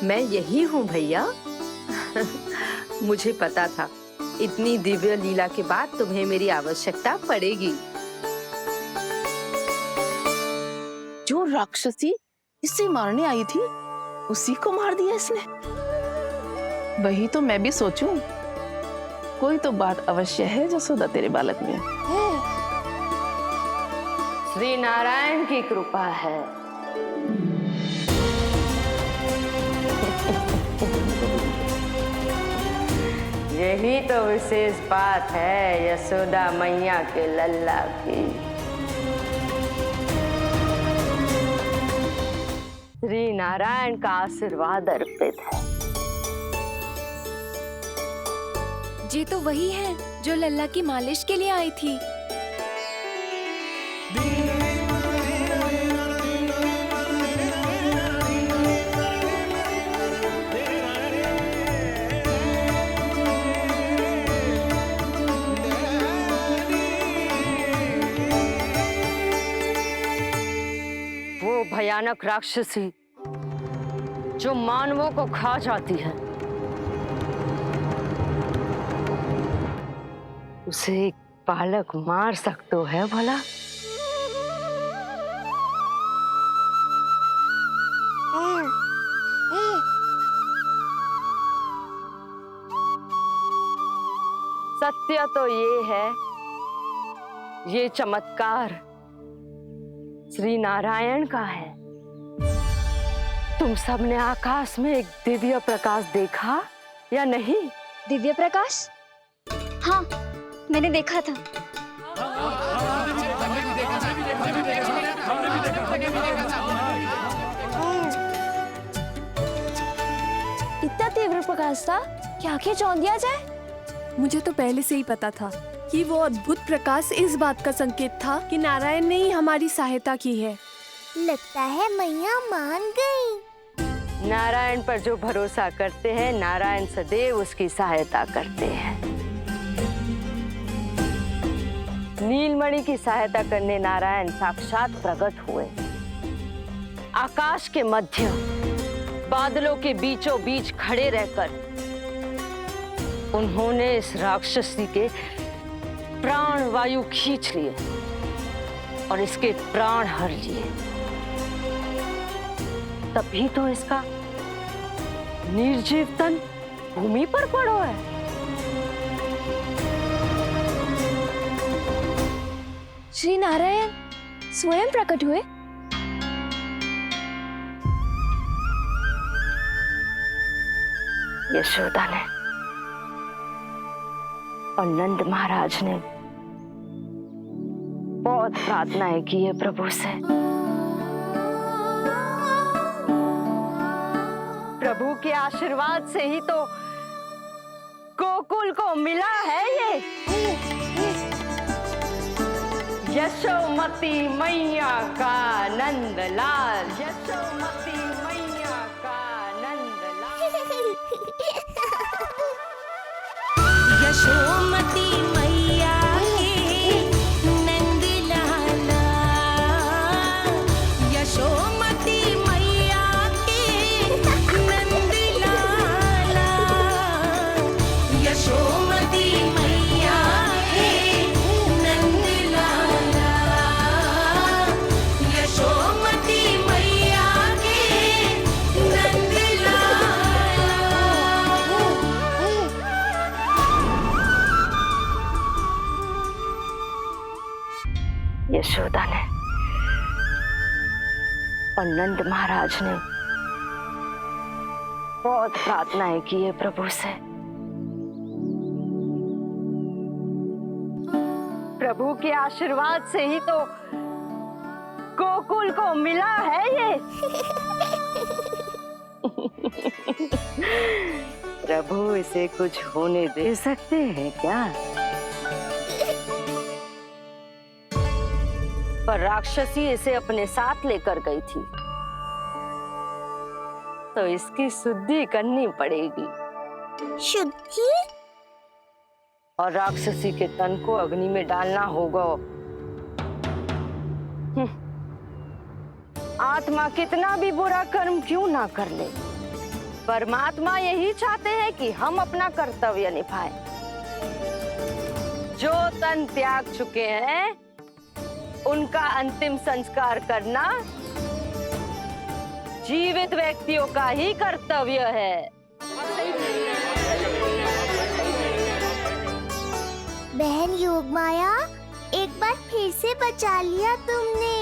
मैं यही हूँ भैया। मुझे पता था इतनी दिव्य लीला के बाद तुम्हें मेरी आवश्यकता पड़ेगी। जो राक्षसी इसे मारने आई थी उसी को मार दिया इसने। वही तो मैं भी सोचूं, कोई तो बात अवश्य है जसोदा तेरे बालक में। श्री नारायण की कृपा है। यही तो विशेष बात है यशोदा मैया के लल्ला की। श्री नारायण का आशीर्वाद अर्पित है। जी तो वही है जो लल्ला की मालिश के लिए आई थी। वो भयानक राक्षसी जो मानवों को खा जाती है, उसे एक बालक मार सकते है भला? सत्य तो ये है, ये चमत्कार श्री नारायण का है। तुम सबने आकाश में एक दिव्य प्रकाश देखा या नहीं? दिव्य प्रकाश? हाँ, मैंने देखा था। इतना तीव्र प्रकाश था कि आंखें चौंधिया जाए। मुझे तो पहले से ही पता था कि वो अद्भुत प्रकाश इस बात का संकेत था कि नारायण ने ही हमारी सहायता की है। लगता है मैया मान गई। नारायण पर जो भरोसा करते हैं, नारायण सदैव उसकी सहायता करते हैं। नीलमणि की सहायता करने नारायण साक्षात प्रकट हुए। आकाश के मध्य बादलों के बीचों बीच खड़े रहकर उन्होंने इस राक्षसी के प्राण वायु खींच लिए और इसके प्राण हर लिए। तभी तो इसका निर्जीव तन भूमि पर पड़ो है। श्री नारायण स्वयं प्रकट हुए। यशोदा ने और नंद महाराज ने बहुत प्रार्थनाएं की है प्रभु से। प्रभु के आशीर्वाद से ही तो गोकुल को मिला है ये। यशोमती मैया का नंदलाल, यशोमती मैया का नंदलाल। यशोमती मैया के नंदलाला, यशोमती मैया के नंदलाला, यशोमती मैया के नंदलाला, यशोमती मैया के नंदलाला। यशोदा ने और नंद महाराज ने बहुत प्रार्थनाएं की है प्रभु से। प्रभु के आशीर्वाद से ही तो गोकुल को मिला है ये। प्रभु इसे कुछ होने दे सकते हैं क्या? पर राक्षसी इसे अपने साथ लेकर गई थी, तो इसकी शुद्धि करनी पड़ेगी। शुद्धि? और राक्षसी के तन को अग्नि में डालना होगा। आत्मा कितना भी बुरा कर्म क्यों ना कर ले, परमात्मा यही चाहते हैं कि हम अपना कर्तव्य निभाएं। जो तन त्याग चुके हैं उनका अंतिम संस्कार करना जीवित व्यक्तियों का ही कर्तव्य है। बहन योगमाया, एक बार फिर से बचा लिया तुमने।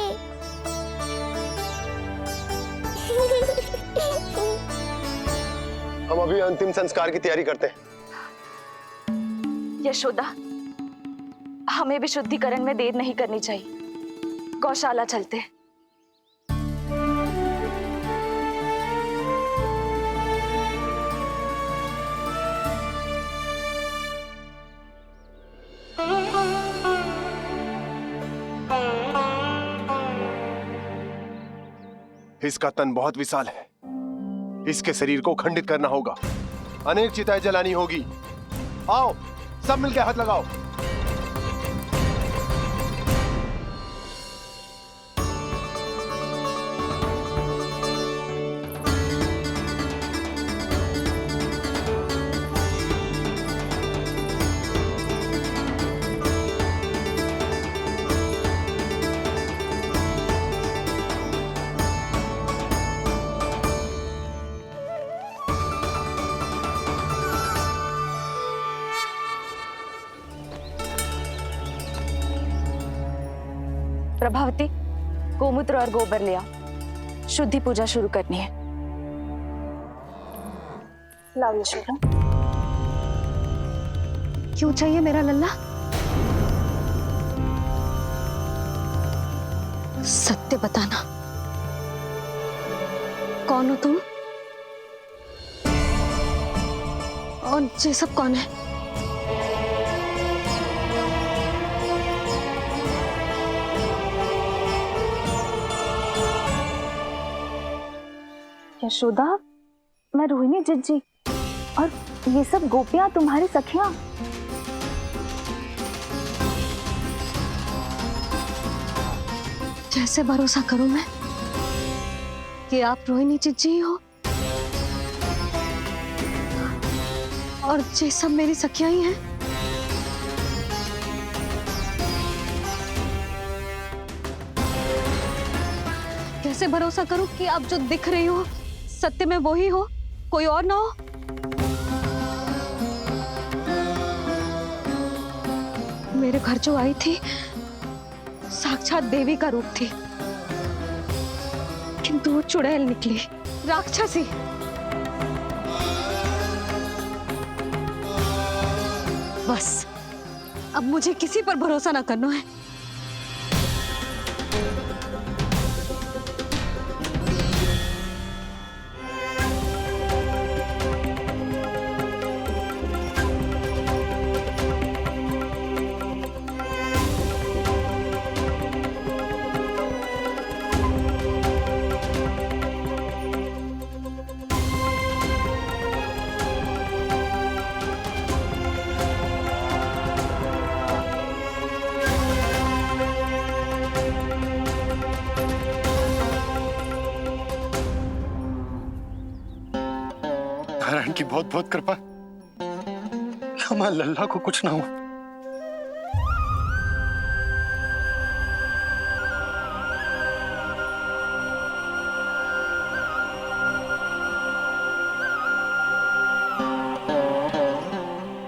हम अभी अंतिम संस्कार की तैयारी करते हैं। यशोदा, हमें भी शुद्धिकरण में देर नहीं करनी चाहिए। गौशाला चलते। इसका तन बहुत विशाल है, इसके शरीर को खंडित करना होगा, अनेक चिताएं जलानी होगी। आओ सब मिलकर हाथ लगाओ। प्रभावती, गोमूत्र और गोबर ले आओ, शुद्धि पूजा शुरू करनी है। लाओ यशोदा। क्यों चाहिए मेरा लल्ला? सत्य बताना, कौन हो तुम और ये सब कौन है? यशोदा, मैं रोहिणी जिज्जी, और ये सब गोपियां तुम्हारी सखियां। कैसे भरोसा करूं मैं कि आप रोहिणी जिज्जी हो और ये सब मेरी सखियां ही हैं? कैसे भरोसा करूं कि आप जो दिख रही हो सत्य में वो ही हो, कोई और ना हो? मेरे घर जो आई थी साक्षात देवी का रूप थी, किंतु वो चुड़ैल निकली, राक्षसी। बस अब मुझे किसी पर भरोसा ना करना है। नारायण की बहुत बहुत कृपा कि हमारे लल्ला को कुछ ना हो।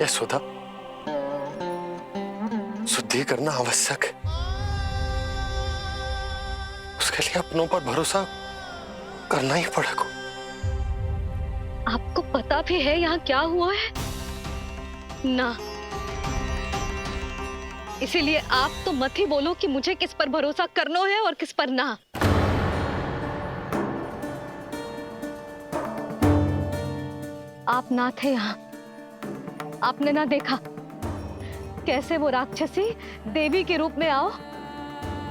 यशोदा, शुद्धि करना आवश्यक है, उसके लिए अपनों पर भरोसा करना ही पड़ेगा। आपको पता भी है यहाँ क्या हुआ है ना? इसीलिए आप तो मत ही बोलो कि मुझे किस पर भरोसा करना है और किस पर ना। आप ना थे यहाँ, आपने ना देखा कैसे वो राक्षसी देवी के रूप में आओ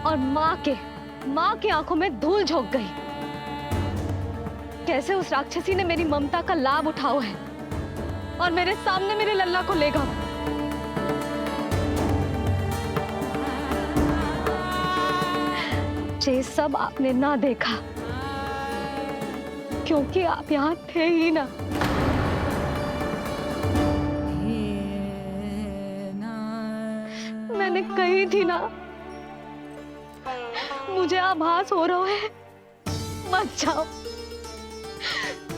और माँ के आंखों में धूल झोंक गई। कैसे उस राक्षसी ने मेरी ममता का लाभ उठाया है और मेरे सामने मेरे लल्ला को ले गया। ये सब आपने ना देखा क्योंकि आप यहाँ थे ही ना। मैंने कही थी ना, मुझे आभास हो रहा है, मत जाओ।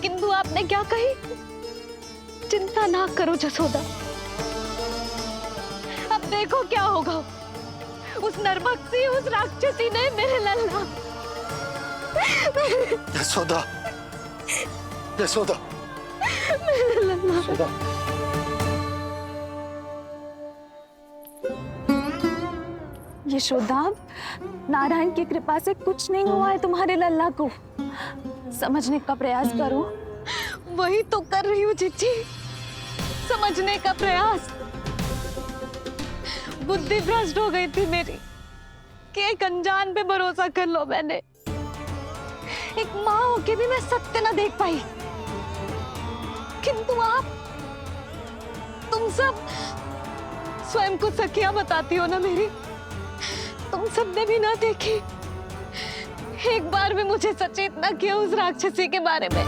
किंतु आपने क्या कही? चिंता ना करो जसोदा, अब देखो क्या होगा। उस नरभक्षी, उस राक्षसी ने मेरे लल्ला। यशोदा, यशोदा, मेरे लल्ला। यशोदा। यशोदा, नारायण की कृपा से कुछ नहीं हुआ है तुम्हारे लल्ला को। समझने का प्रयास करो। वही तो कर रही हूँ जिज्जी, समझने का प्रयास। बुद्धि भ्रष्ट हो गई थी मेरी कि एक अनजान पे भरोसा कर लो मैंने। एक माँ होके भी मैं सत्य ना देख पाई, किंतु आप, तुम सब स्वयं को सखियां बताती हो ना मेरी, तुम सबने भी ना देखी। एक बार भी मुझे सचेत ना किया उस राक्षसी के बारे में।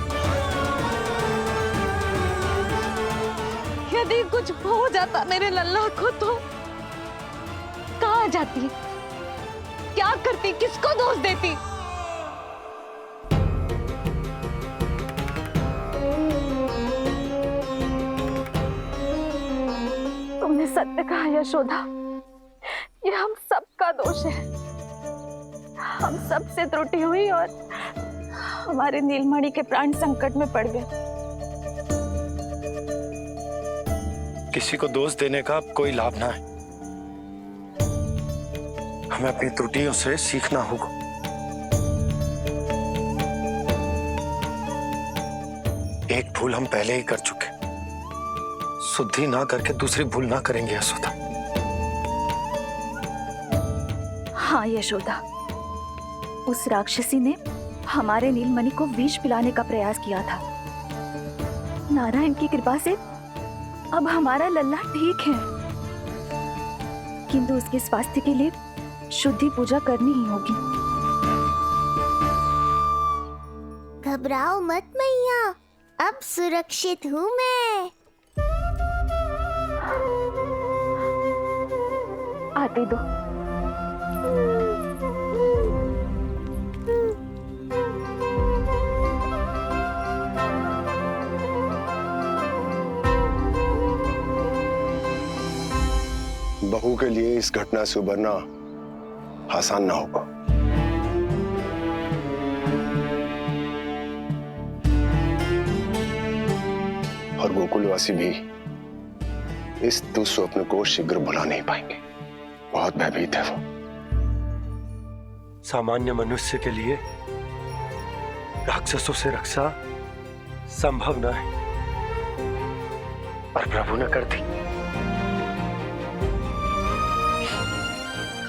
यदि कुछ हो जाता मेरे लल्ला को तो कहाँ जाती, क्या करती, किसको दोष देती? तुमने सत्य कहा यशोदा, ये हम सबका दोष है। हम सब से त्रुटि हुई और हमारे नीलमणि के प्राण संकट में पड़ गए। किसी को दोष देने का कोई लाभ ना है। हमें अपनी त्रुटियों से सीखना होगा। एक भूल हम पहले ही कर चुके, शुद्धि ना करके दूसरी भूल ना करेंगे यशोदा। हाँ यशोदा, उस राक्षसी ने हमारे नीलमणि को विष पिलाने का प्रयास किया था। नारायण की कृपा से अब हमारा लल्ला ठीक है, किंतु उसके स्वास्थ्य के लिए शुद्धि पूजा करनी ही होगी। घबराओ मत मैया, अब सुरक्षित हूँ मैं। आते दो। बहू के लिए इस घटना से उबरना आसान ना होगा। और गोकुलवासी भी इस दुस्वप्न को शीघ्र भुला नहीं पाएंगे। बहुत भयभीत है वो। सामान्य मनुष्य के लिए राक्षसों से रक्षा संभव न है, और प्रभु ने कर दी।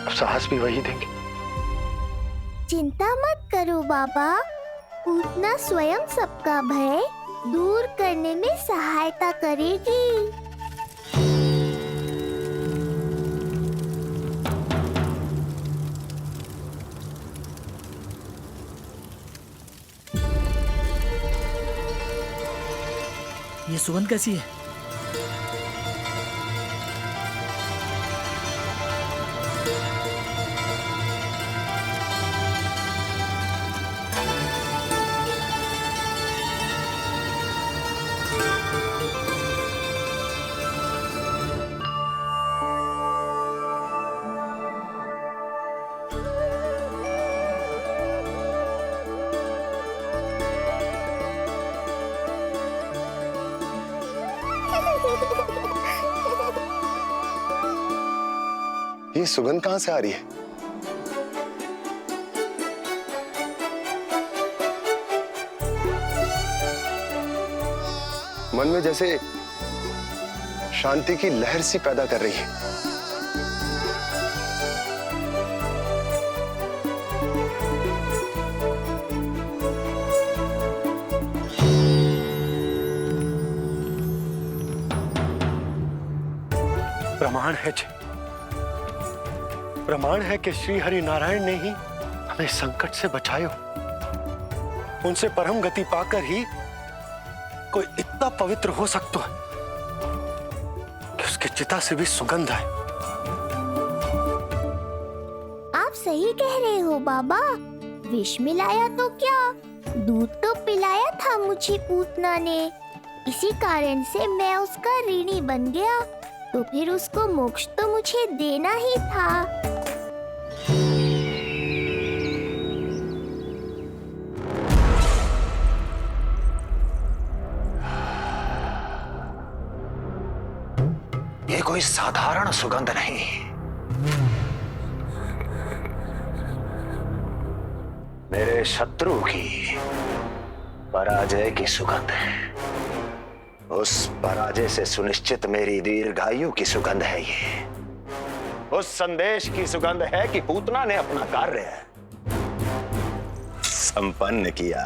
अब साहस भी वही देंगे। चिंता मत करो बाबा, पूतना स्वयं सबका भय दूर करने में सहायता करेगी। ये सुगंध कैसी है? ये सुगंध कहां से आ रही है? मन में जैसे शांति की लहर सी पैदा कर रही है। प्रमाण है कि श्री हरि नारायण ने ही हमें संकट से बचाए हो। उनसे परम गति पाकर ही कोई इतना पवित्र हो सकता है कि उसके चिता से भी सुगंध आए। आप सही कह रहे हो बाबा, विष मिलाया तो क्या, दूध तो पिलाया था मुझे पूतना ने। इसी कारण से मैं उसका ऋणी बन गया, तो फिर उसको मोक्ष तो मुझे देना ही था। ये कोई साधारण सुगंध नहीं, मेरे शत्रु की पराजय की सुगंध है। उस पराजय से सुनिश्चित मेरी दीर्घायु की सुगंध है ये। उस संदेश की सुगंध है कि पूतना ने अपना कार्य संपन्न किया।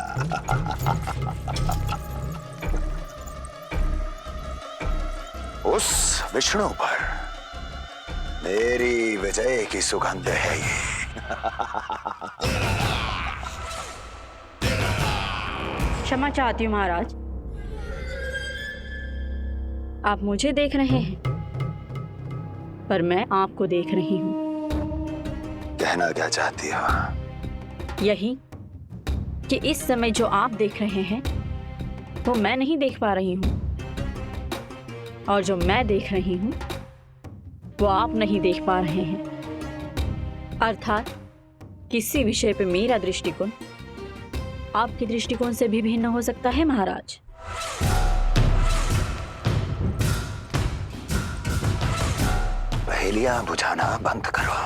उस विष्णु पर मेरी विजय की सुगंध है ये। क्षमा चाहती हूँ महाराज, आप मुझे देख रहे हैं पर मैं आपको देख रही हूँ। कहना क्या चाहती हो? यही कि इस समय जो आप देख रहे हैं वो मैं नहीं देख पा रही हूँ, और जो मैं देख रही हूँ वो आप नहीं देख पा रहे हैं। अर्थात किसी विषय पे मेरा दृष्टिकोण आपके दृष्टिकोण से भी भिन्न हो सकता है महाराज। पहेलियां बुझाना बंद करो,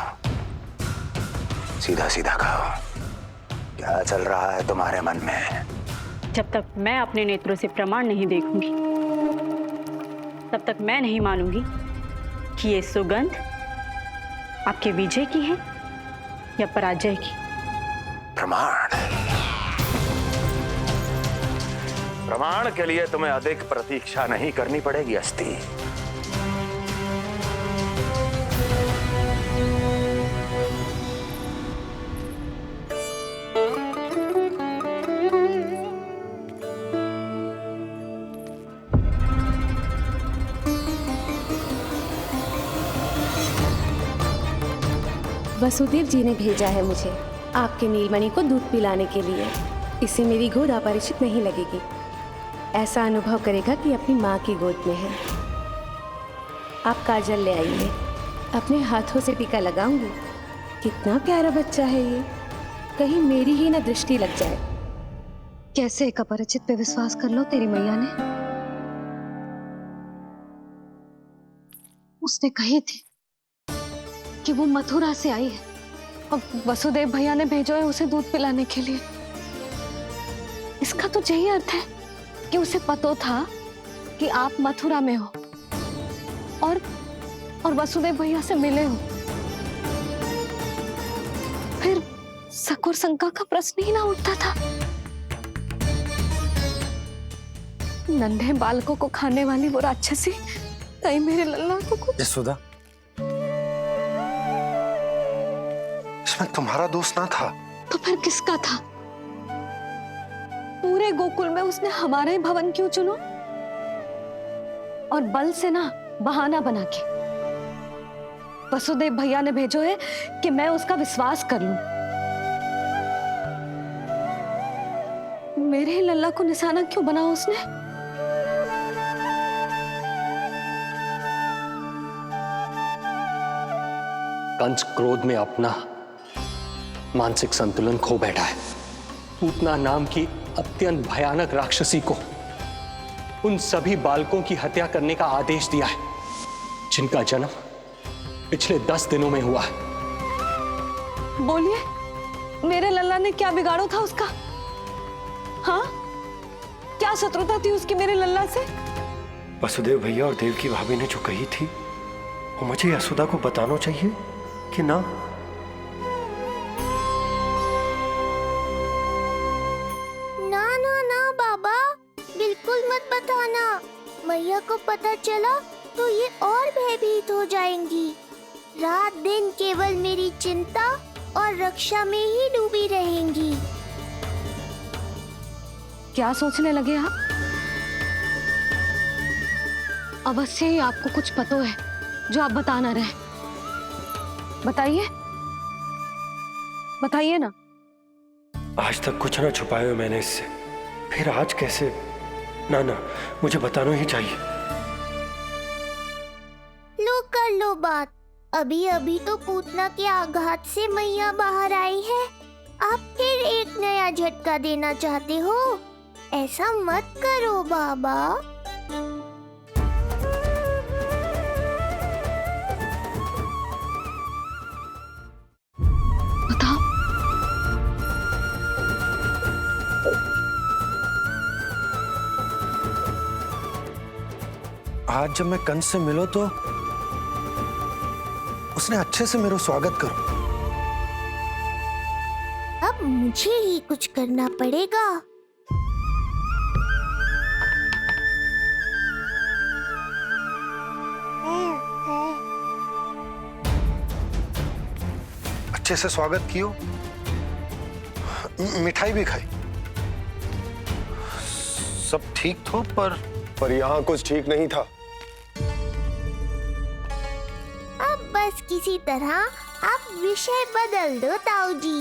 सीधा सीधा कहो, क्या चल रहा है तुम्हारे मन में? जब तक मैं अपने नेत्रों से प्रमाण नहीं देखूंगी तब तक मैं नहीं मानूंगी कि ये सुगंध आपके विजय की है या पराजय की। प्रमाण के लिए तुम्हें अधिक प्रतीक्षा नहीं करनी पड़ेगी अस्ति। वसुदेव जी ने भेजा है मुझे आपके नीलमणि को दूध पिलाने के लिए। इससे मेरी गोद अपरिचित नहीं लगेगी, ऐसा अनुभव करेगा कि अपनी माँ की गोद में है। आप काजल ले आइए, अपने हाथों से टीका लगाऊंगी। कितना प्यारा बच्चा है ये, कहीं मेरी ही ना दृष्टि लग जाए। कैसे एक अपरिचित पे विश्वास कर लो तेरी मैया ने? उसने कही थी कि वो मथुरा से आई है और वसुदेव भैया ने भेजा है उसे दूध पिलाने के लिए। इसका तो यही अर्थ है कि उसे पता था कि आप मथुरा में हो और वसुदेव भैया से मिले हो। फिर शक और शंका का प्रश्न ही ना उठता था। नन्हे बालकों को खाने वाली वो राक्षसी कहीं मेरे लल्ला को कुछ। यशोदा, इसमें तुम्हारा दोष ना था। तो फिर किसका था? पूरे गोकुल में उसने हमारे भवन क्यों चुनो? और बल से ना बहाना बना के वसुदेव भैया ने भेजो है कि मैं उसका विश्वास कर लूं। मेरे लल्ला को निशाना क्यों बनाया उसने? कंस क्रोध में अपना मानसिक संतुलन खो बैठा है। पूतना नाम की अत्यंत भयानक राक्षसी को उन सभी बालकों की हत्या करने का आदेश दिया है जिनका जन्म पिछले 10 दिनों में हुआ है। बोलिए, मेरे लल्ला ने क्या बिगाड़ो था उसका? हाँ, क्या शत्रुता थी उसकी मेरे लल्ला से? वसुदेव भैया और देवकी भाभी ने जो कही थी वो मुझे यशोदा को बताना चाहिए कि ना? ना ना ना बाबा, बिल्कुल मत बताना। मैया को पता चला तो ये और भयभीत हो जाएंगी। रात दिन केवल मेरी चिंता और रक्षा में ही डूबी रहेंगी। क्या सोचने लगे आप? अवश्य ही आपको कुछ पता है जो आप बता ना रहे। बताइए, बताइए ना। आज तक कुछ ना छुपाया मैंने इससे, फिर आज कैसे? ना ना, मुझे बताना ही चाहिए। लो कर लो बात। अभी अभी तो पूतना के आघात से मैया बाहर आई है, आप फिर एक नया झटका देना चाहते हो? ऐसा मत करो बाबा। बताओ। आज जब मैं कंस से मिलो तो उसने अच्छे से मेरा स्वागत करो। अब मुझे ही कुछ करना पड़ेगा। अच्छे से स्वागत कियो, मिठाई भी खाई, सब ठीक था, पर यहाँ कुछ ठीक नहीं था। अब बस किसी तरह आप विषय बदल दो ताऊ जी।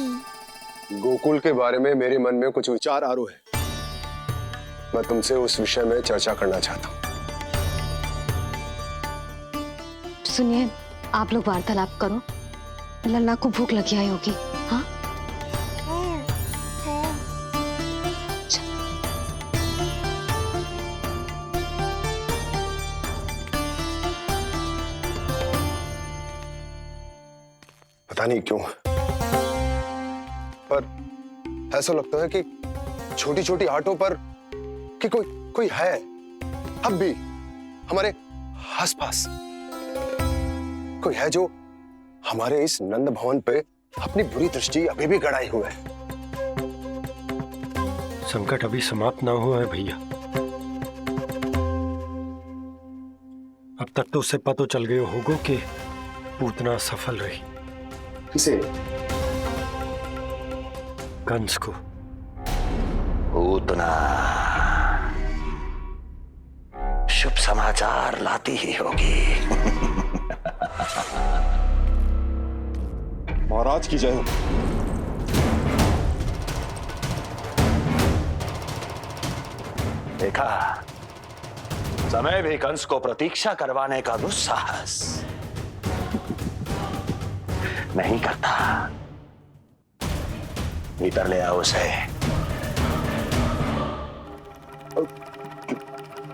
गोकुल के बारे में मेरे मन में कुछ विचार आ रहे हैं। मैं तुमसे उस विषय में चर्चा करना चाहता हूँ। सुनिए, आप लोग वार्तालाप करो। लल्ला को भूख लगी आई होगी। हाँ, पता नहीं क्यों, पर ऐसा लगता है कि छोटी छोटी आटों पर कि कोई है अब भी हमारे आसपास। कोई है जो हमारे इस नंद भवन पे अपनी बुरी दृष्टि अभी भी गड़ाए हुए है। संकट अभी समाप्त ना हुआ है भैया। अब तक तो उसे पता चल गए होगा कि पूतना सफल रही। किसे? कंस को। पूतना शुभ समाचार लाती ही होगी। महाराज की जय हो। देखा, समय भी कंस को प्रतीक्षा करवाने का दुस्साहस नहीं करता। भीतर ले आओ उसे।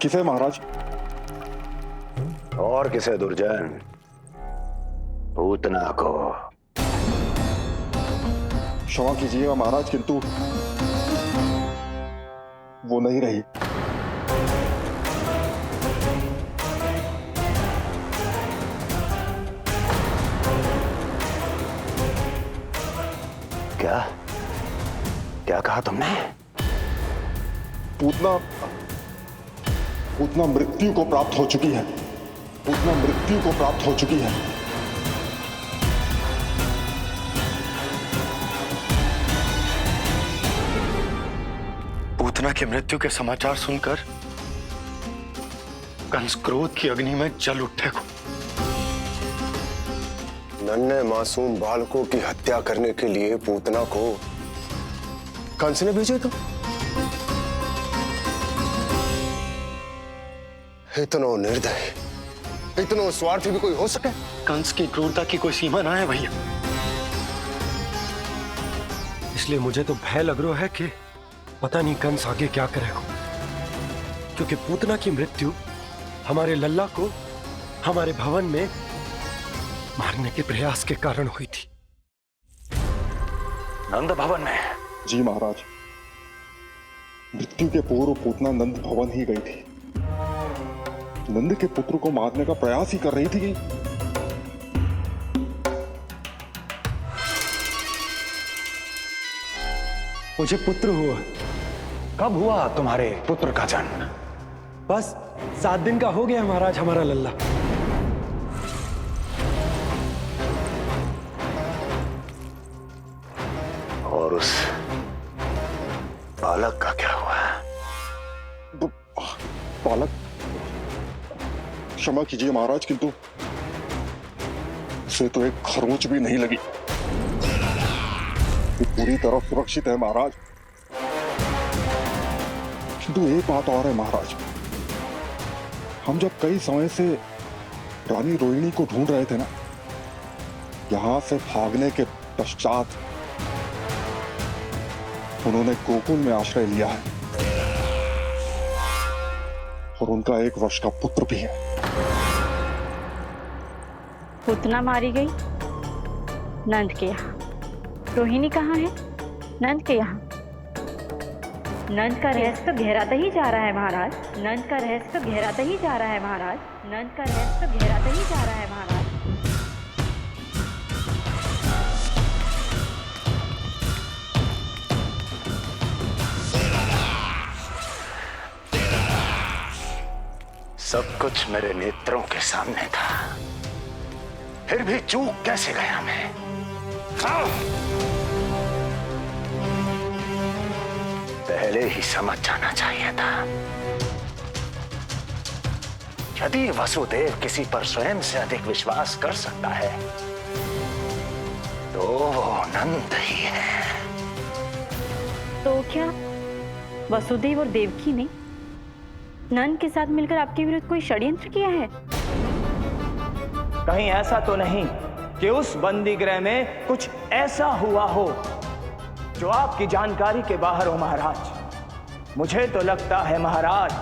किसे महाराज? और किसे दुर्जन? पूतना को। क्षमा कीजिएगा महाराज, किंतु वो नहीं रही। क्या क्या कहा तुमने? पूतना मृत्यु को प्राप्त हो चुकी है। पूतना मृत्यु को प्राप्त हो चुकी है। पूतना की मृत्यु के समाचार सुनकर कंस क्रोध की अग्नि में जल उठे को। नन्हे मासूम बालकों की हत्या करने के लिए पूतना को कंस ने भेजे तो इतना निर्दय, इतना स्वार्थी भी कोई हो सके? कंस की क्रूरता की कोई सीमा ना है भैया। इसलिए मुझे तो भय लग रहा है कि पता नहीं कंस आगे क्या करेगा, क्योंकि पूतना की मृत्यु हमारे लल्ला को हमारे भवन में मारने के प्रयास के कारण हुई थी। नंद भवन में? जी महाराज, मृत्यु के पूर्व पूतना नंद भवन ही गई थी। नंद के पुत्र को मारने का प्रयास ही कर रही थी। मुझे पुत्र हुआ। कब हुआ तुम्हारे पुत्र का जन्म? बस 7 दिन का हो गया महाराज हमारा लल्ला। और उस बालक का क्या हुआ? बालक? क्षमा कीजिए महाराज, किंतु उसे तो एक खरोंच भी नहीं लगी। ये पूरी तरह सुरक्षित है महाराज। किंतु एक बात और है महाराज, हम जब कई समय से रानी रोहिणी को ढूंढ रहे थे ना, यहां से भागने के पश्चात उन्होंने गोकुल में आश्रय लिया है और उनका 1 वर्ष का पुत्र भी है। पूतना मारी गई नंद के यहाँ। रोहिणी कहाँ है? नंद के यहाँ। नंद का रहस्य तो गहराता ही जा रहा है महाराज। नंद का रहस्य तो गहराता ही जा रहा है महाराज। नंद का रहस्य तो गहराता ही जा रहा है महाराज। सब कुछ मेरे नेत्रों के सामने था, फिर भी चूक कैसे गया मैं? पहले ही समझ जाना चाहिए था। यदि वसुदेव किसी पर स्वयं से अधिक विश्वास कर सकता है तो वो नंद ही है। तो क्या वसुदेव और देवकी ने नंद के साथ मिलकर आपके विरुद्ध कोई षड्यंत्र किया है? कहीं ऐसा तो नहीं कि उस बंदी गृह में कुछ ऐसा हुआ हो जो आपकी जानकारी के बाहर हो महाराज। मुझे तो लगता है महाराज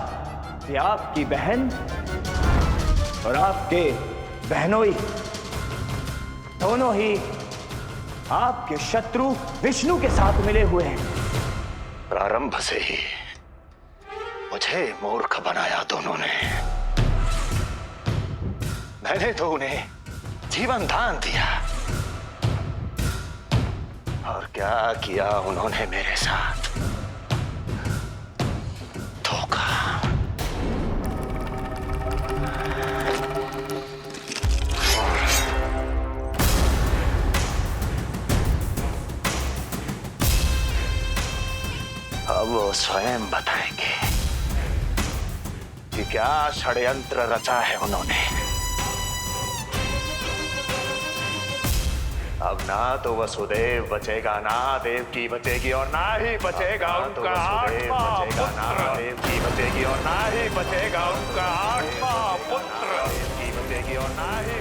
कि आपकी बहन और आपके बहनोई दोनों ही आपके शत्रु विष्णु के साथ मिले हुए हैं। प्रारंभ से ही मुझे मूर्ख बनाया दोनों ने। मैंने तो उन्हें जीवन दान दिया, और क्या किया उन्होंने मेरे साथ? धोखा। अब वो स्वयं बताएंगे कि क्या षड्यंत्र रचा है उन्होंने। अब ना तो वसुदेव बचेगा, ना देवकी बचेगी, और ना ही बचेगा उनका आठवां पुत्र। ना देवकी बचेगी और ना ही बचेगा उनका आठवां पुत्र। देवकी बचेगी और ना ही